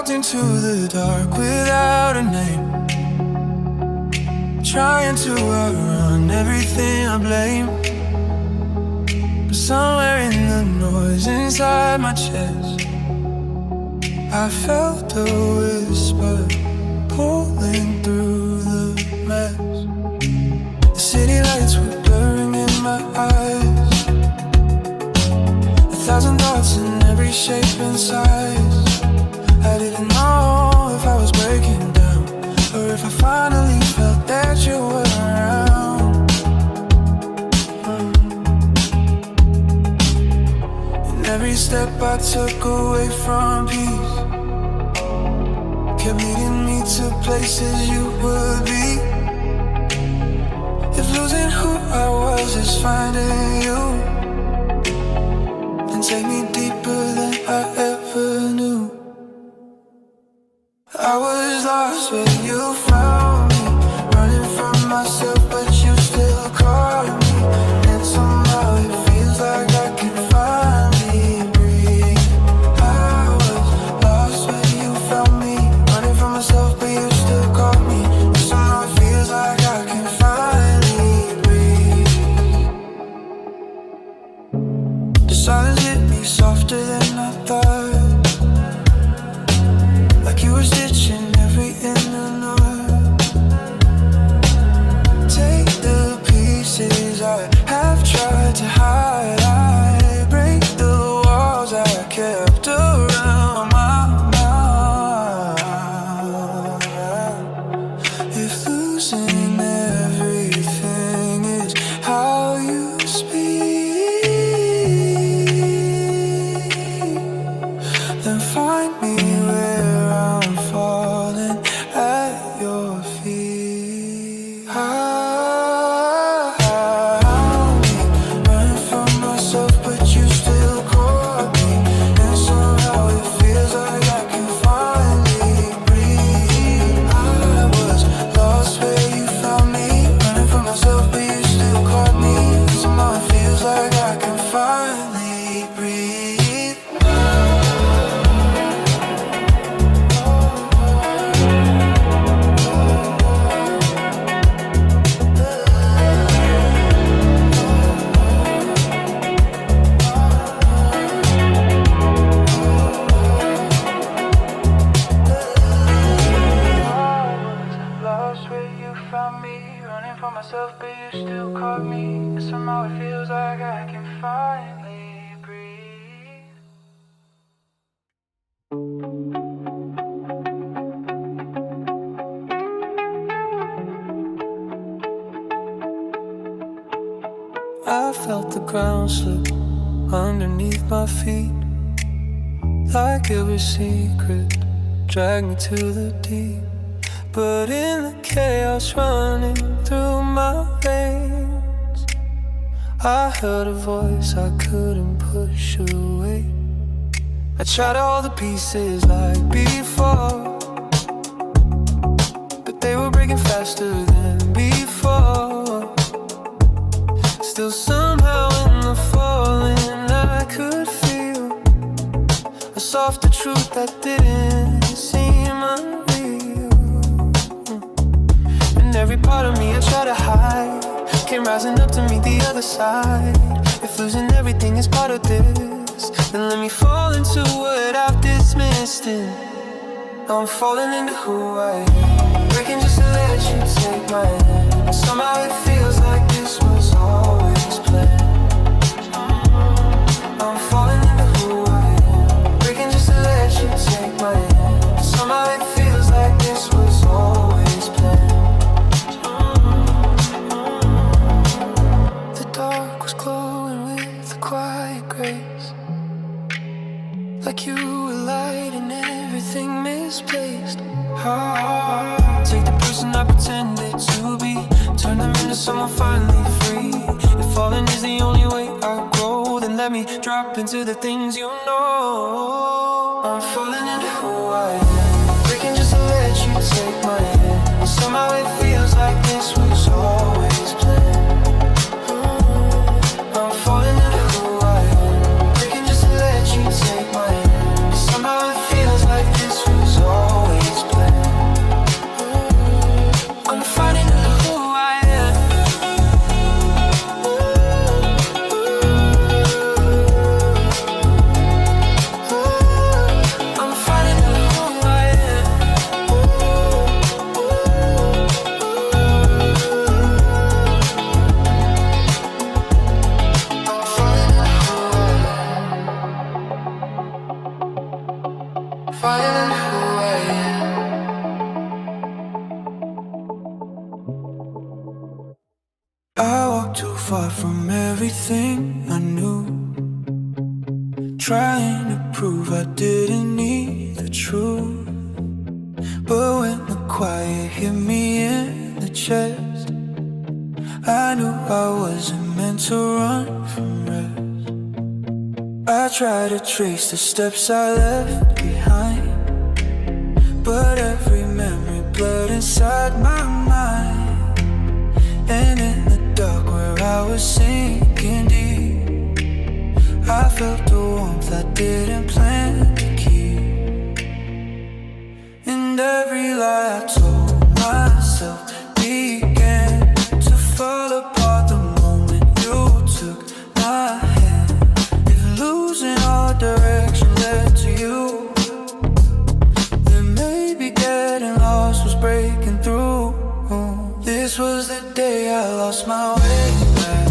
walked into the dark without a name, trying to outrun everything I blame. But somewhere in the noise inside my chest, I felt a whisper pulling through the mess. The city lights were blurring in my eyes, 1,000 thoughts in every shape and size. I didn't know if I was breaking down, or if I finally felt that you were around. And every step I took away from peace kept leading me to places you would be. If losing who I was is finding you, then take me deeper than I ever knew. I was lost when you found me, running from myself, but you still caught me. And somehow it feels like I can finally breathe. I was lost when you found me, running from myself, but you still caught me. And somehow it feels like I can finally breathe. The silence hit me softer than I thought, like you were stitching every inner knot. Take the pieces I have tried to hide, I break the walls I kept around my mind. If losing everything is how you speak, then find me where I'm falling at your feet. Found me, running from myself, but you still caught me. And somehow it feels like I can finally breathe. I was lost where you found me, running from myself, but you still caught me. And somehow it feels like I can finally breathe. Lost where you found me, running for myself, but you still caught me. And somehow it feels like I can finally breathe. I felt the ground slip underneath my feet, like every secret dragged me to the deep. But in the chaos running through my veins, I heard a voice I couldn't push away. I tried all the pieces like before, but they were breaking faster than before. Still somehow in the falling I could feel a softer truth that didn't seem unreal. And every part of me I try to hide came rising up to meet the other side. If losing everything is part of this, then let me fall into what I've dismissed. And I'm falling into who I am, breaking just to let you take my hand. Somehow it feels like this was always planned. I'm falling into who I am, breaking just to let you take my hand. Somehow it feels like this was always planned. The dark was glowing with a quiet grace, like you were light and everything misplaced. Take the person I pretended to be, turn them into someone finally free. If falling is the only way I grow, then let me drop into the things you know. I'm falling into who I am, breaking just to let you take my hand. And somehow it feels like this was always planned. I'm falling into who I am, breaking just to let you take my hand. And somehow it feels like this was too far from everything I knew, trying to prove I didn't need the truth. But when the quiet hit me in the chest, I knew I wasn't meant to run from rest. I tried to trace the steps I left behind, but every memory blurred inside my mind. And in the dark where I was sinking deep, I felt the warmth I didn't plan to keep. And every lie I told myself began to fall apart the moment you took my hand. If losing all direction led to you, then maybe getting lost was breaking through. This was the day I lost my way back.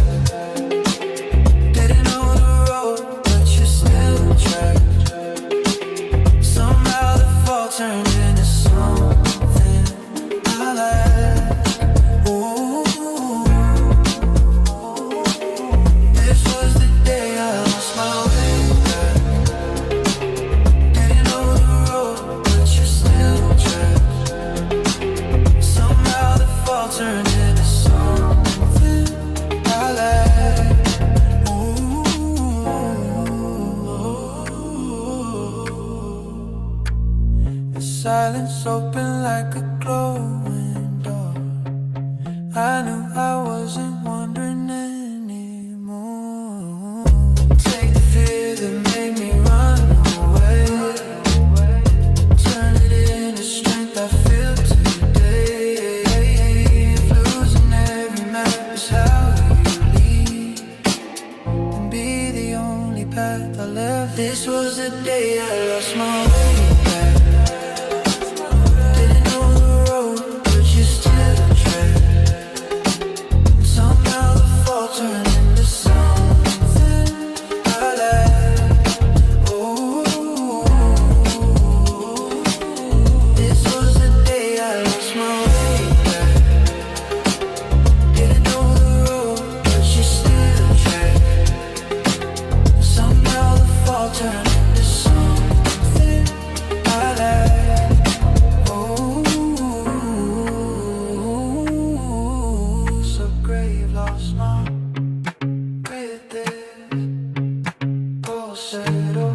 Didn't know the road, but you still tracked. Somehow the fall turned into something I like. Ooh. This was the day I lost my way back. Didn't know the road, but you still tracked. Somehow the fall turned into something I like. The silence open like a glowing door. I knew I wasn't wondering anymore. Take the fear that made me run away, turn it into strength I feel today. If losing every map is how you lead, and be the only path I left. This was the day I lost my way back. Didn't know the road, but you still tracked. Somehow the fall turned into something I like. Ooh. This was the day I lost my way back. Didn't know the road, but you still tracked. Somehow the fall turned into something I like. Ooh. So grave lost my rhythm, falsetto,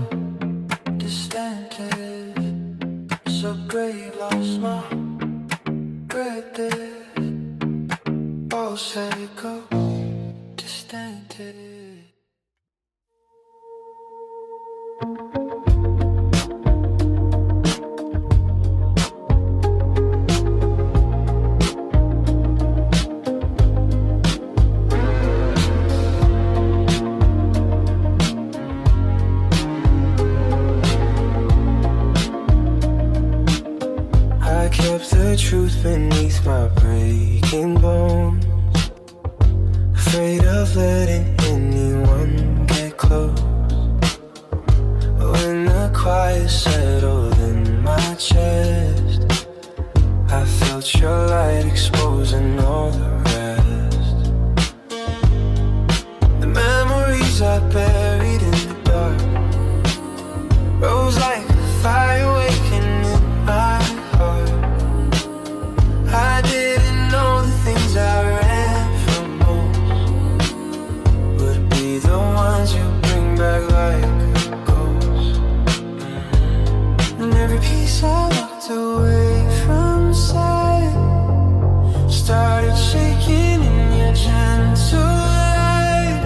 distant. So grave lost my rhythm, falsetto, distant. I kept the truth beneath my breaking bones, afraid of letting anyone get close. When the quiet settled in my chest, I felt your light exposing all the rest. The memories I buried in the dark rose like a fire waking in my heart. I didn't know the things I ran from most would be the ones you bring back like a ghost. And every piece I walked away from sight started shaking in your gentle light.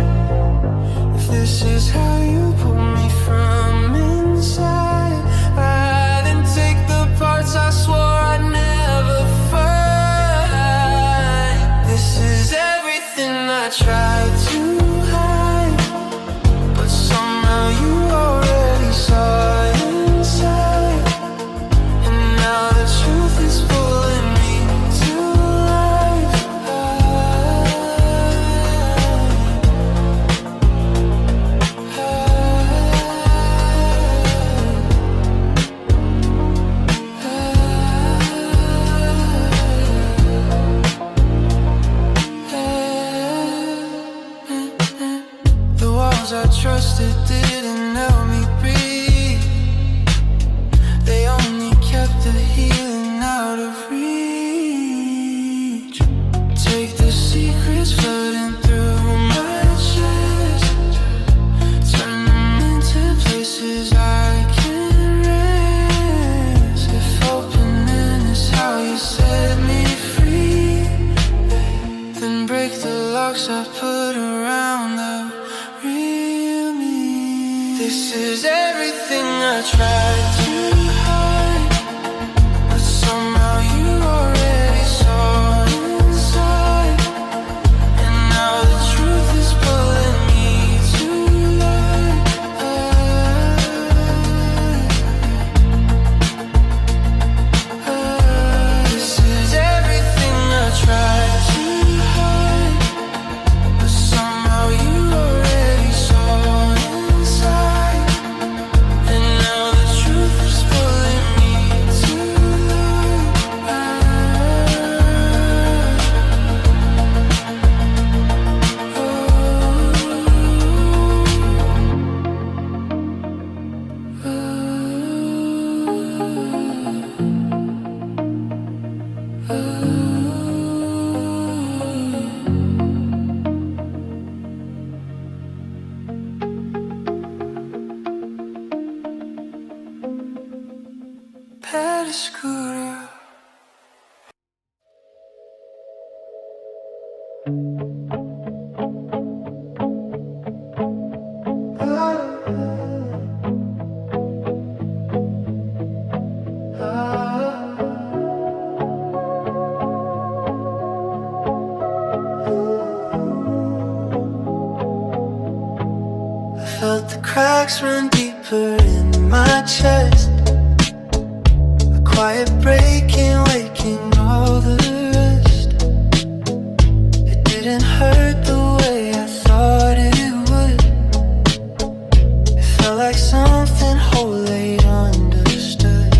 If this is how you pull me from inside, I didn't take the parts I swore I'd never find. This is everything I tried to hide, but somehow you already saw inside. And now the truth is pulling me to life. walls I trusted didn't help me breathe. They only kept the healing out of reach. Take the secrets flooding through my chest, turn them into places I can rest. If opening is how you set me free, then break the locks I put around the real me. This is everything I tried to hide, but somehow you already saw inside. And now the truth is pulling me to life. This is everything I tried to hide, but somehow you already saw inside. And now the truth is pulling me to had a scooter. I felt the cracks run deeper in my chest, quiet breaking, waking all the rest. It didn't hurt the way I thought it would. It felt like something wholly understood.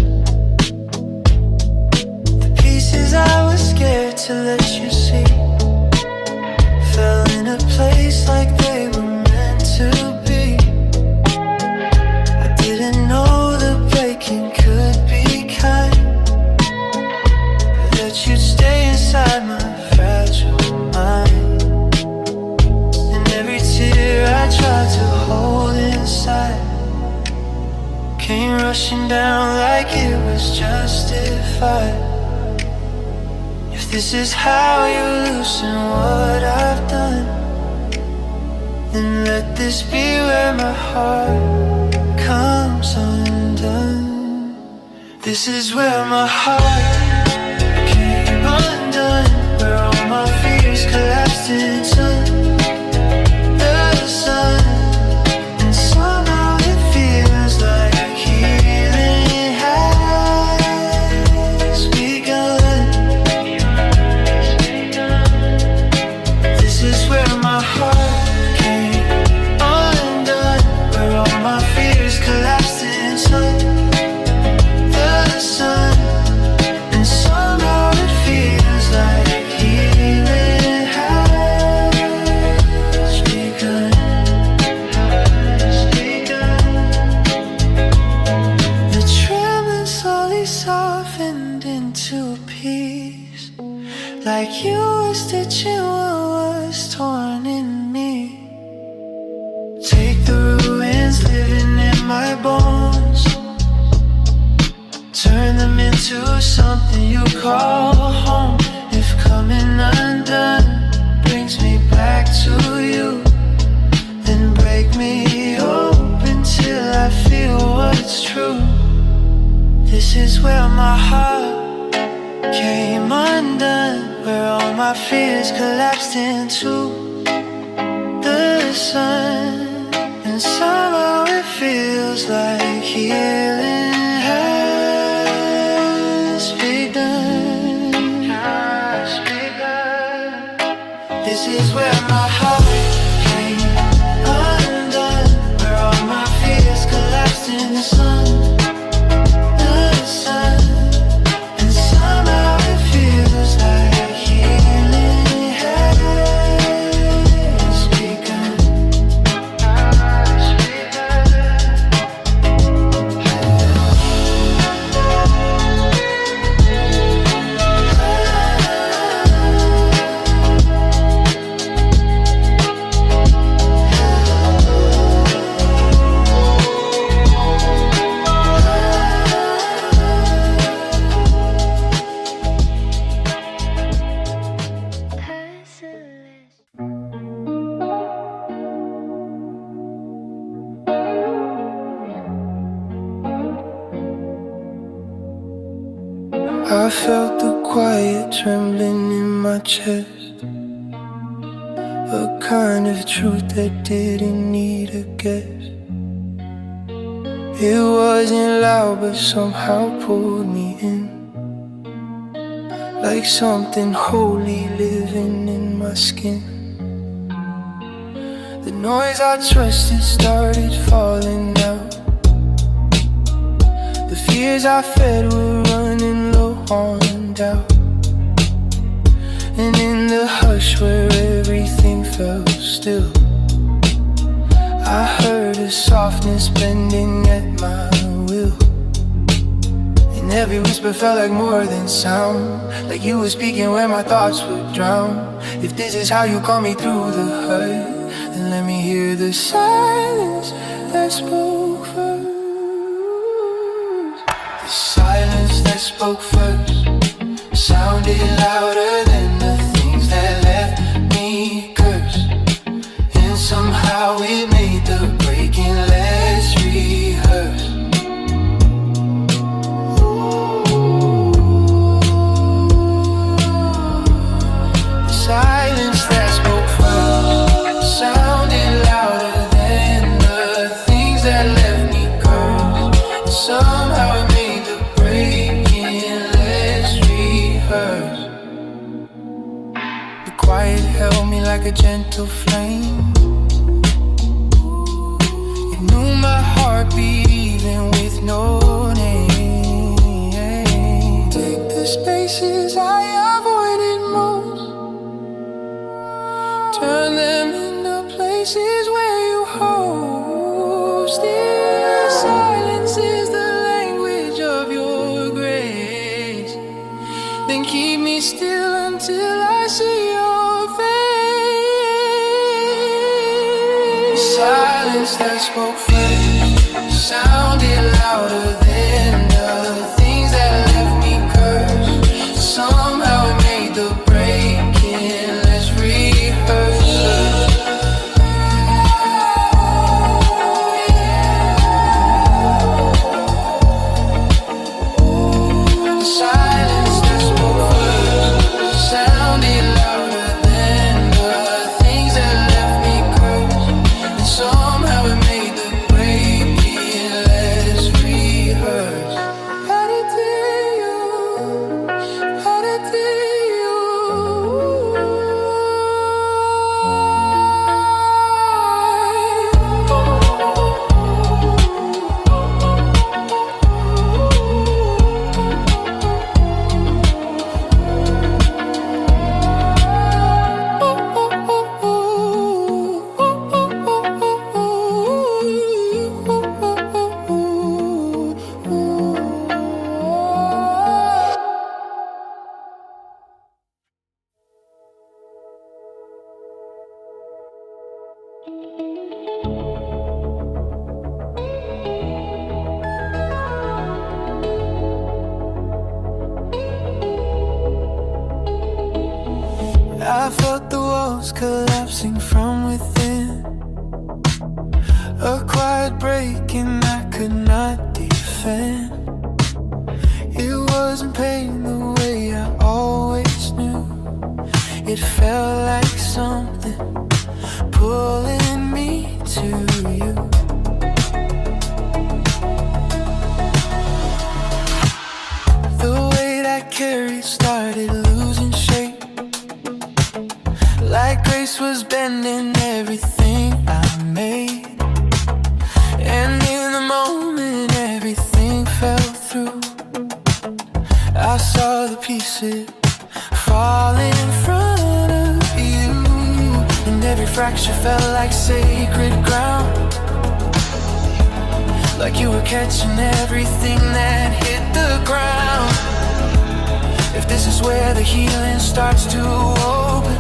The pieces I was scared to let you see fell in a place like they were meant to be. I didn't know the breaking could be kind, that you'd stay inside my fragile mind. And every tear I tried to hold inside came rushing down like it was justified. If this is how you loosen what I've done, then let this be where my heart comes undone. This is where my heart came undone, where all my fears collapsed into the sun. And somehow it feels like healing has begun. This is where my heart came undone, where all my fears collapsed into the sun. And somehow it feels like healing has begun. The trembling slowly softened into peace, like you were stitching what was torn in me. Take the ruins living in my bones, turn them into something you call home. If coming undone brings me back to you, then break me open till I feel what's true. This is where my heart came undone, where all my fears collapsed into the sun. And somehow it feels like healing has begun. This is where my heart came undone, where all my fears collapsed in the sun. The sun. And somehow it feels like healing has begun. I felt the quiet trembling in my chest, a kind of truth that didn't need a guess. It wasn't loud but somehow pulled me in, like something holy living in my skin. The noise I trusted started falling out. The fears I fed were running low on doubt. And in the hush where everything felt still, I heard a softness bending at my will. And every whisper felt like more than sound, like you were speaking where my thoughts would drown. If this is how you call me through the hurt, then let me hear the silence that spoke first. The silence that spoke first sounded louder than the things that left me cursed. And somehow it made the breaking less rehearsed. The silence that spoke first sounded louder than the things that left me cursed. And somehow it made the breaking less rehearsed. The quiet held me like a gentle flame. It knew my heartbeat even with no name. Take the spaces I avoided most, turn them into places where you host. If silence is the language of your grace, then keep me still until I see your face. Silence that spoke first sounded louder than the things that left me cursed. Somehow it made the breaking less rehearsed. The silence that spoke first sounded louder than the things that left me cursed. And somehow it made the breaking less rehearsed. How did you? How did you? I felt the walls collapsing from within, a quiet breaking I could not defend. It wasn't pain the way I always knew. It felt like something pulling me to you. The weight I carried started losing shape, like grace was bending everything I made. And in the moment everything fell through. I saw the pieces fall in front of you, and every fracture felt like sacred ground, like you were catching everything that hit the ground. If this is where the healing starts to open,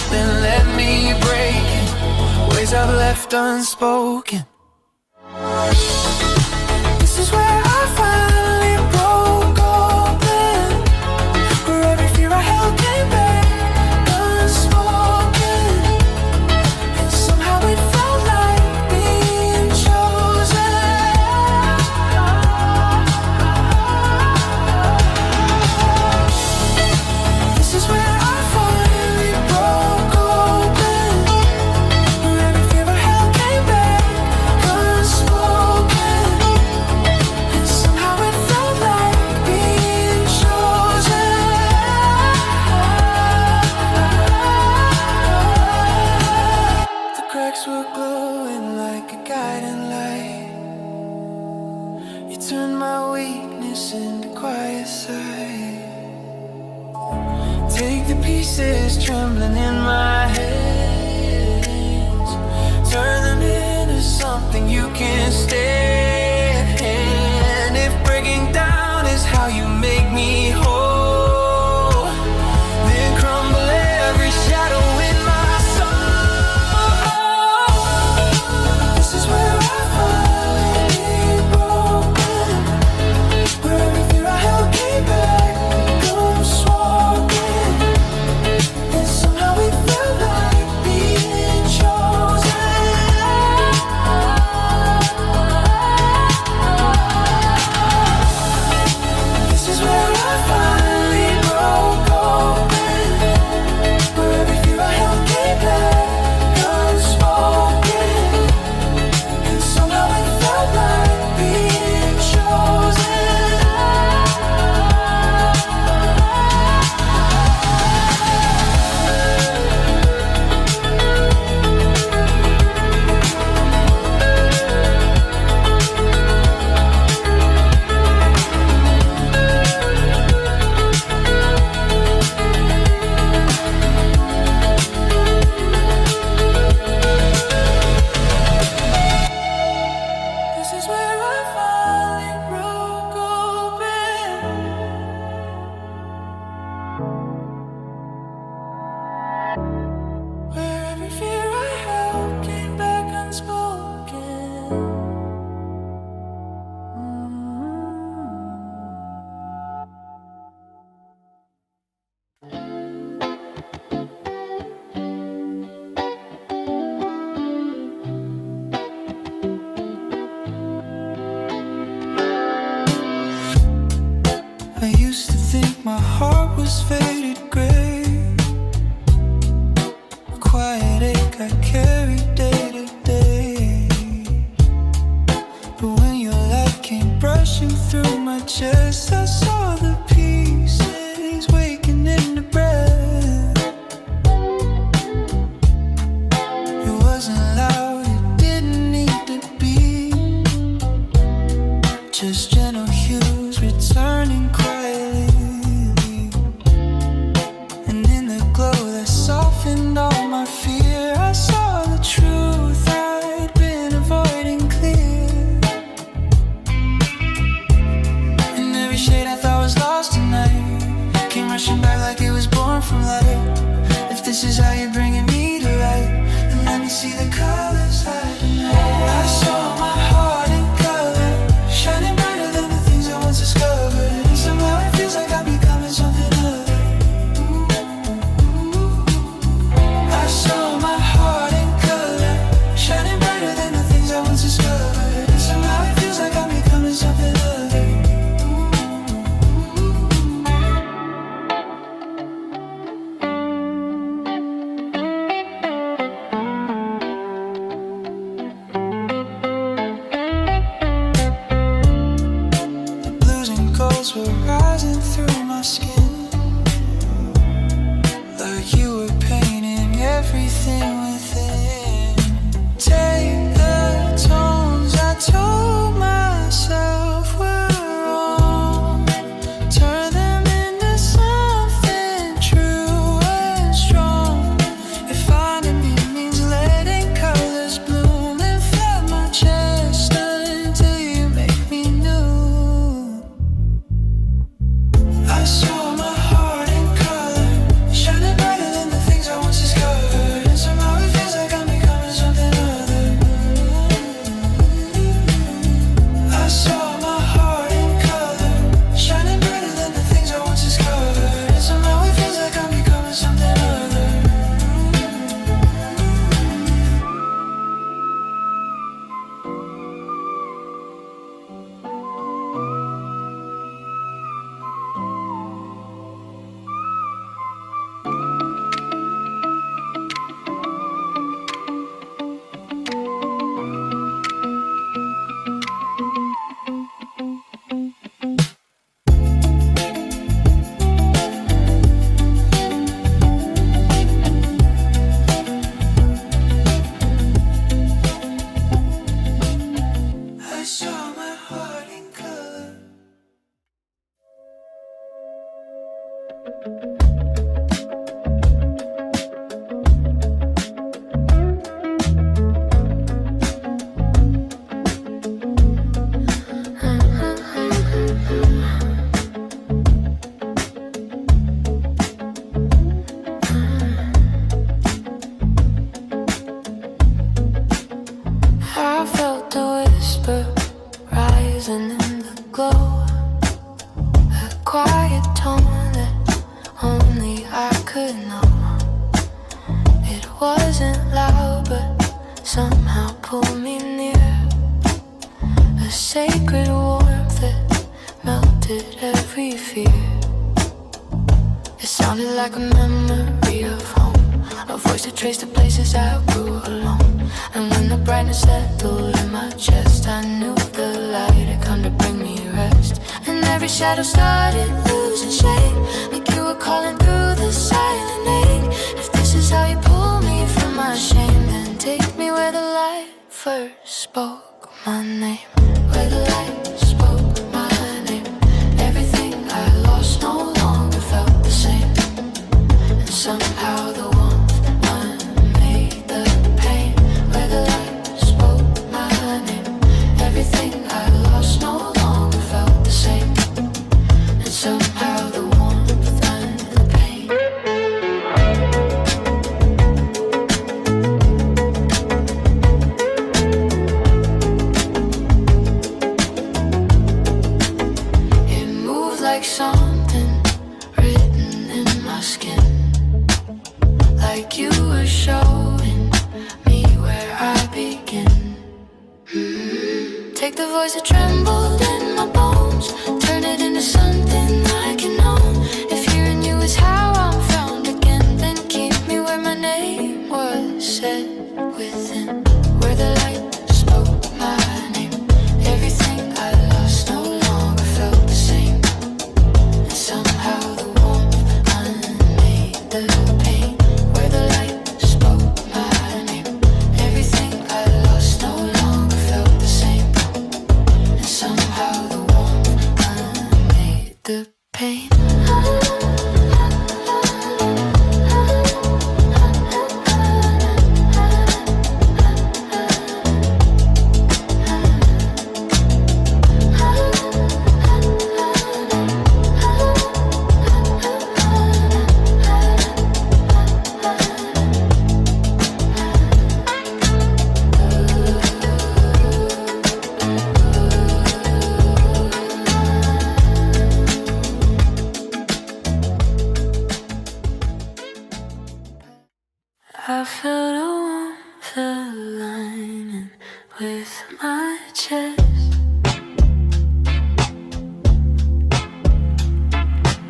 then let me break it, ways I've left unspoken. This is where I finally broke open, where every fear I held came back unspoken. And somehow it felt like being chosen. I carry day to day. But when your light came brushing through my chest, I saw the pieces waking in the breath. It wasn't loud, it didn't need to be, just gentle hues returning quietly. And in the glow that softened all my fear, I saw the truth I'd been avoiding clear. And every shade I thought was lost tonight came rushing back like it was born from light. If this is how you're bringing me to life, then let me see the colors light tonight. I saw my heart in color, shining brighter than the things I once discovered. And somehow it feels like I'm becoming something other. I saw my heart in color, shining brighter than the things I once discovered. And somehow it feels like I'm becoming something other. The blues and golds were rising through my skin, like you were painting everything within. Take the tones I told myself were wrong, turn them into something true and strong. If finding me means letting colors bloom, then flood my chest until you make me new. I saw my heart in color, shining brighter than the things I once discovered. And somehow it feels like I'm becoming something other. I saw my heart in color, shining brighter than the things I once discovered. And somehow it feels like I'm becoming something other. I saw my heart in color. I felt the whisper rising in the glow, a quiet tone that only I could know. It wasn't loud, but somehow pulled me near, a sacred warmth that melted every fear. It sounded like a memory of home, a voice that traced the places I grew alone. And when the brightness settled in my chest, I knew the light had come to bring me rest. And every shadow started losing shape, like you were calling through the silent ache. If this is how you pull me from my shame, then take me where the light first spoke my name. Where the light spoke my name, everything I lost no longer felt the same. And somehow the warmth unmade the pain. Where the light spoke my name, everything I lost no longer felt the same. And somehow the warmth and the pain. It moved like something written in my skin, like you were showing me where I begin. Take the voice that trembled in my bones, turn it into something I can own. If hearing you is how I'm found again, then keep me where my name was said. I felt a warmth aligning with my chest.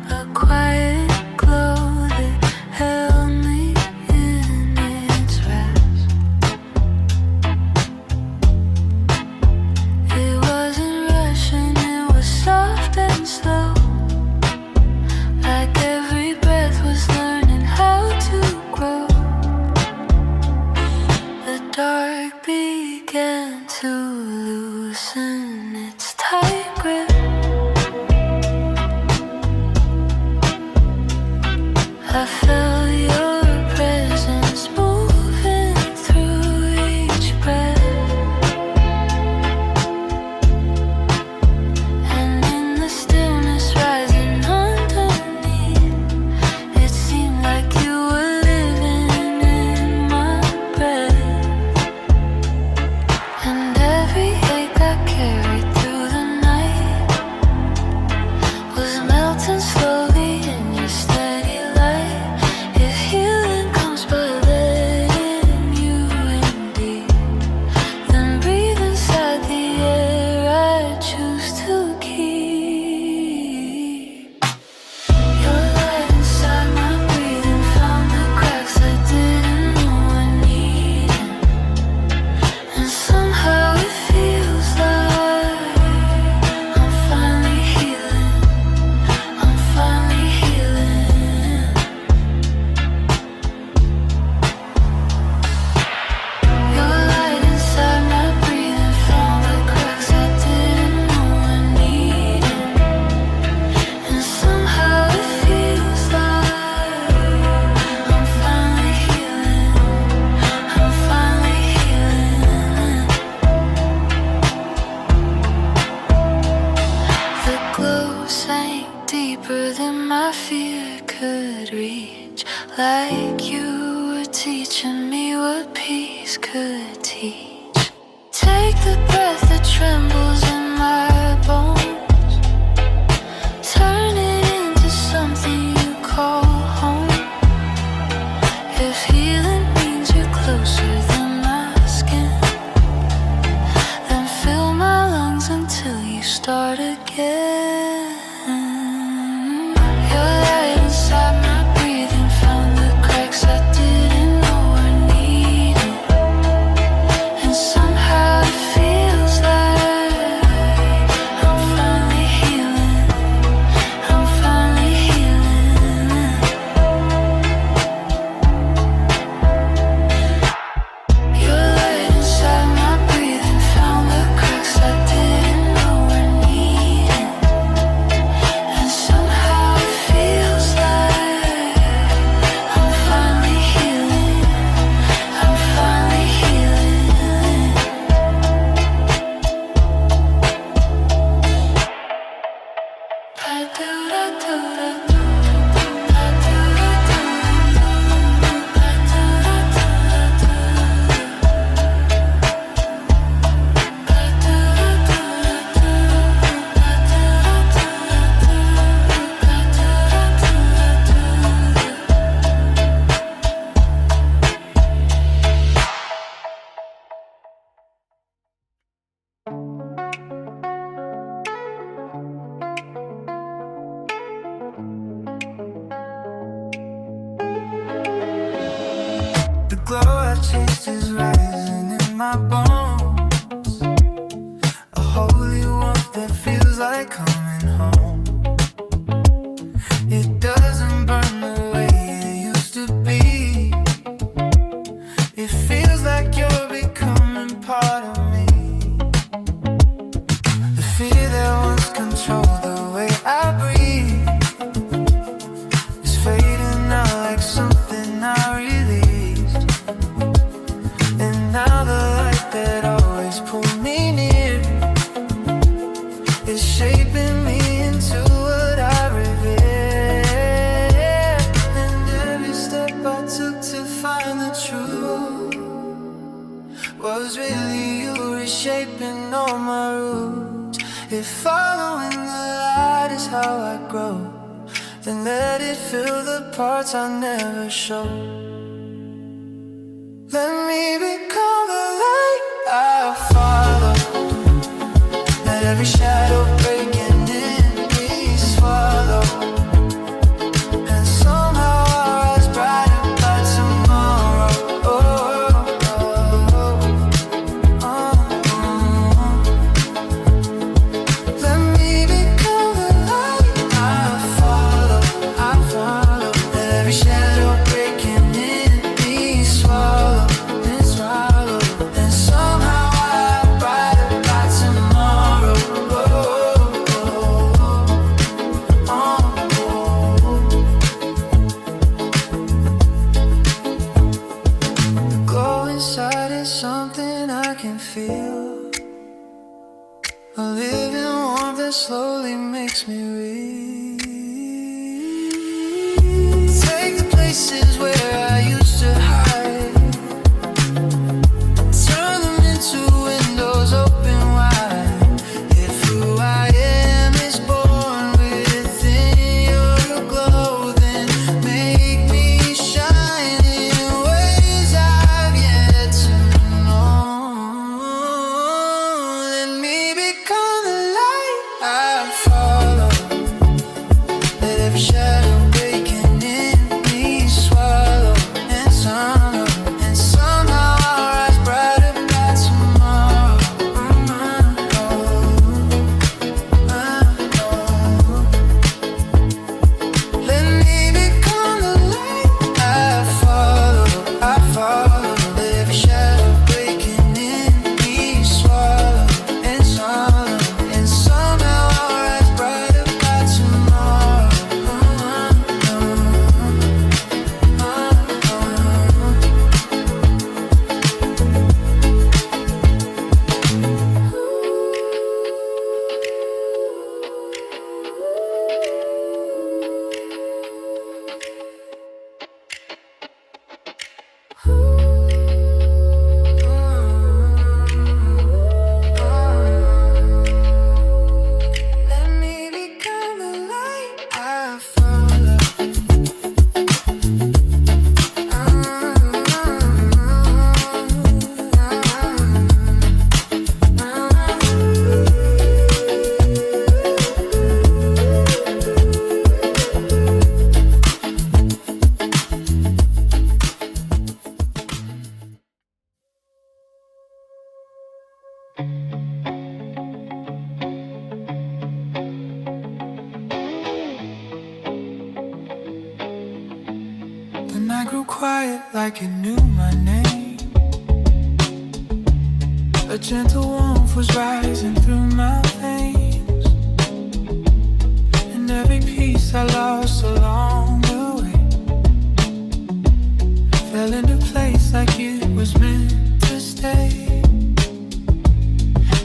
A quiet glow that held me in its rest. It wasn't rushing, it was soft and slow. Like every breath was learning how to grow. The dark began to loosen its tight grip. I felt your presence moving through each breath. And in the stillness rising underneath, it seemed like you were living in my breath. And every ache I carried through the night was melting slowly in your steady light. If healing comes by letting you in deep, then breathe inside the air I choose to keep. Your light inside my breathing found the cracks I didn't know I needed. And somehow it feels like I'm finally healing. I'm finally healing. Your light inside my breathing found the cracks I didn't know I needed. And somehow it feels like I'm finally healing. I'm finally healing. The glow sank deeper than my fear could reach. Like you were teaching me what peace could teach. Take the breath that trembles in my bones. Turn it into something you call home. If healing means you're closer than my skin, then fill my lungs until you start again. Your light inside my breathing found the cracks I didn't know I needed. And somehow it feels like I'm finally healing. I'm finally healing. Your light inside my breathing found the cracks I didn't know I needed. And somehow it feels like I'm finally healing. I'm finally healing. The glow I chased is rising in my bones. A holy warmth that feels like coming home. It doesn't burn the way it used to be. It feels like you're becoming part of me. The fear that once controlled the way I breathe is fading now like something I released. And now the light that always pulled me near is shaping me into what I revere. And every step I took to find the truth was really you reshaping all my roots. If following the light is how I grow, then let it fill the parts I never show. every shadow breaking in me swallow. And somehow our eyes brighter by tomorrow. Let me become the light I follow. Let every shadow breaking in me swallow and swallow. And somehow I'm brighter by tomorrow. The glow inside is something I can feel. A living warmth that slowly makes me real. Take the places where I used to hide, turn them into windows open wide. If who I am is born within your glow, then make me shine in ways I've yet to know. Let me become the light I follow. Let every shadow breaking in me swallow and swallow. And somehow I'll rise brighter by tomorrow. Let me become the light I follow. Let every shadow breaking in me swallow and swallow. And somehow I'll rise brighter by tomorrow. Let me become the light I follow. The night grew quiet like it knew my name. A gentle warmth was rising through my veins, and every piece I lost along the way fell into place like it was meant to stay.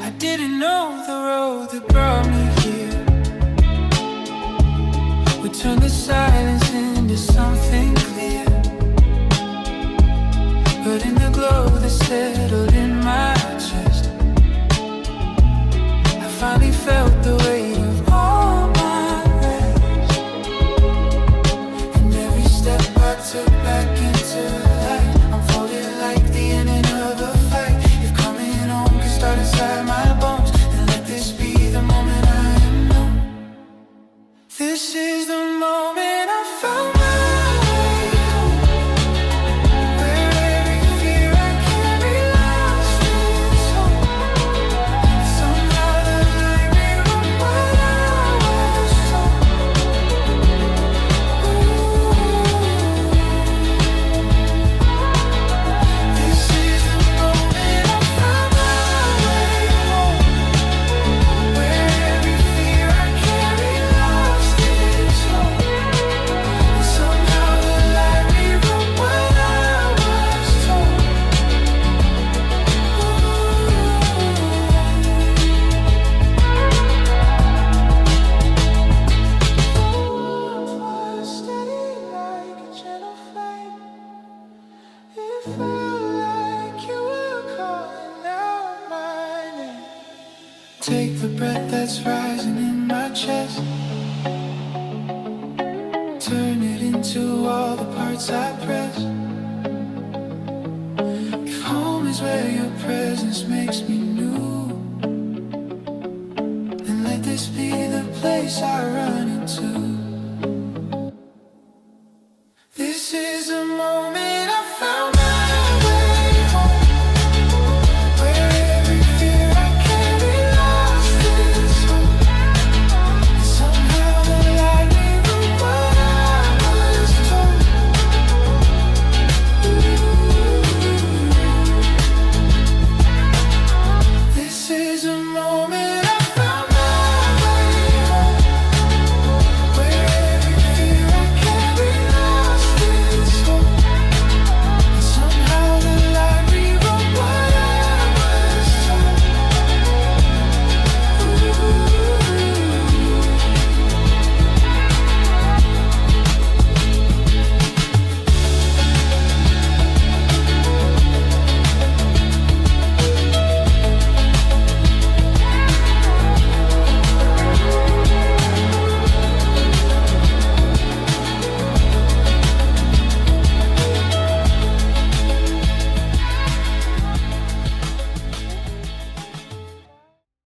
I didn't know the road that brought me here would turn the silence into something clear. But in the glow that settled in my chest, I finally felt the weight of all my rest. And every step I took back into the light unfolded like the ending of a fight. If coming home can start inside my bones, then let this be the moment I am known. This is the moment I found my way home, where every fear I carry lost its hope. Somehow the light rewrote what I was told. This is the moment I found my way home, where every fear I carry lost its hope. Somehow the light rewrote what I was told. Was steady like a gentle flame. It felt like you were calling out my name. Take the breath that's rising in my chest, turn it into all the parts I press. If home is where your presence makes me new, place I run